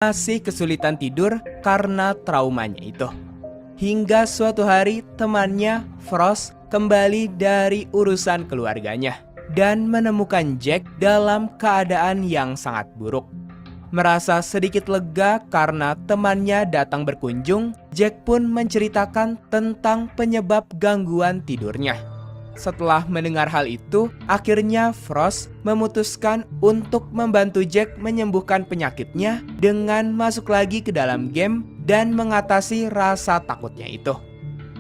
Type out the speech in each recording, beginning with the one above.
masih kesulitan tidur karena traumanya itu. Hingga suatu hari temannya, Frost, kembali dari urusan keluarganya dan menemukan Jack dalam keadaan yang sangat buruk. Merasa sedikit lega karena temannya datang berkunjung, Jack pun menceritakan tentang penyebab gangguan tidurnya. Setelah mendengar hal itu, akhirnya Frost memutuskan untuk membantu Jack menyembuhkan penyakitnya dengan masuk lagi ke dalam game dan mengatasi rasa takutnya itu.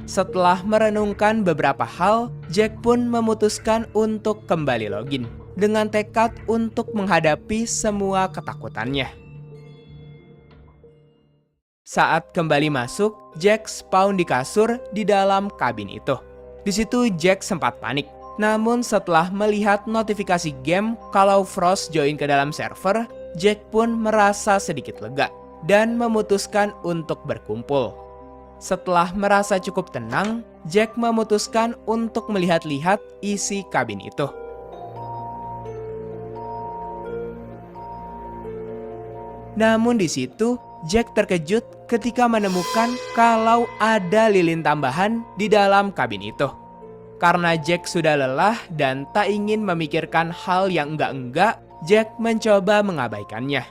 Setelah merenungkan beberapa hal, Jack pun memutuskan untuk kembali login dengan tekad untuk menghadapi semua ketakutannya. Saat kembali masuk, Jack spawn di kasur di dalam kabin itu. Di situ Jack sempat panik. Namun setelah melihat notifikasi game kalau Frost join ke dalam server, Jack pun merasa sedikit lega dan memutuskan untuk berkumpul. Setelah merasa cukup tenang, Jack memutuskan untuk melihat-lihat isi kabin itu. Namun di situ Jack terkejut ketika menemukan kalau ada lilin tambahan di dalam kabin itu. Karena Jack sudah lelah dan tak ingin memikirkan hal yang enggak-enggak, Jack mencoba mengabaikannya.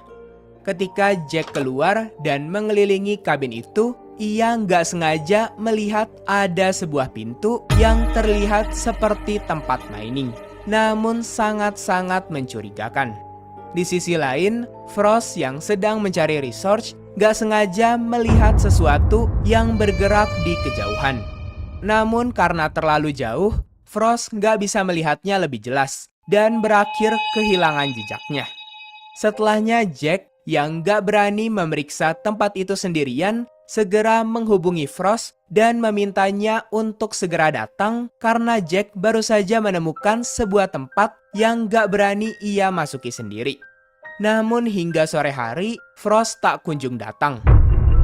Ketika Jack keluar dan mengelilingi kabin itu, ia nggak sengaja melihat ada sebuah pintu yang terlihat seperti tempat mining, namun sangat-sangat mencurigakan. Di sisi lain, Frost yang sedang mencari research gak sengaja melihat sesuatu yang bergerak di kejauhan. Namun karena terlalu jauh, Frost gak bisa melihatnya lebih jelas dan berakhir kehilangan jejaknya. Setelahnya Jack yang gak berani memeriksa tempat itu sendirian segera menghubungi Frost dan memintanya untuk segera datang karena Jack baru saja menemukan sebuah tempat yang gak berani ia masuki sendiri. Namun hingga sore hari, Frost tak kunjung datang.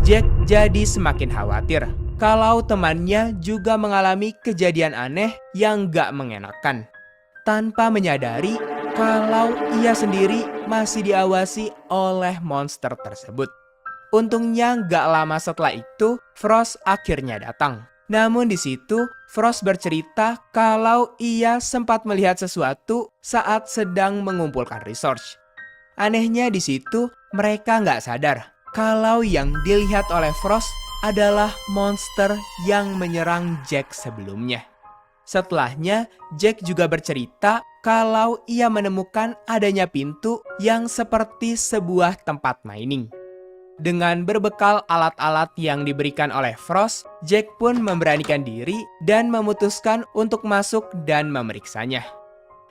Jack jadi semakin khawatir kalau temannya juga mengalami kejadian aneh yang gak mengenakan. Tanpa menyadari kalau ia sendiri masih diawasi oleh monster tersebut. Untungnya gak lama setelah itu, Frost akhirnya datang. Namun di situ, Frost bercerita kalau ia sempat melihat sesuatu saat sedang mengumpulkan research. Anehnya di situ, mereka nggak sadar kalau yang dilihat oleh Frost adalah monster yang menyerang Jack sebelumnya. Setelahnya, Jack juga bercerita kalau ia menemukan adanya pintu yang seperti sebuah tempat mining. Dengan berbekal alat-alat yang diberikan oleh Frost, Jack pun memberanikan diri dan memutuskan untuk masuk dan memeriksanya.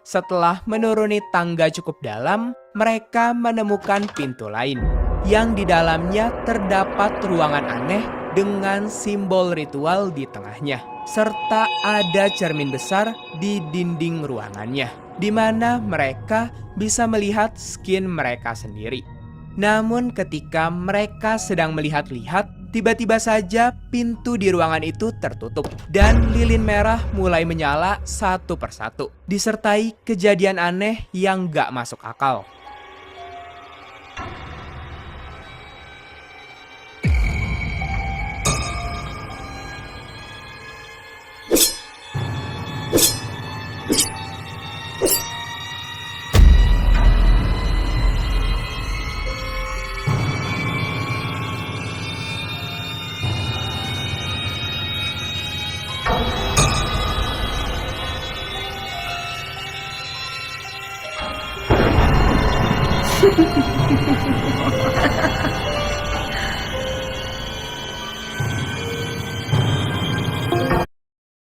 Setelah menuruni tangga cukup dalam, mereka menemukan pintu lain yang di dalamnya terdapat ruangan aneh dengan simbol ritual di tengahnya, serta ada cermin besar di dinding ruangannya, di mana mereka bisa melihat skin mereka sendiri. Namun ketika mereka sedang melihat-lihat, tiba-tiba saja pintu di ruangan itu tertutup dan lilin merah mulai menyala satu persatu, disertai kejadian aneh yang gak masuk akal.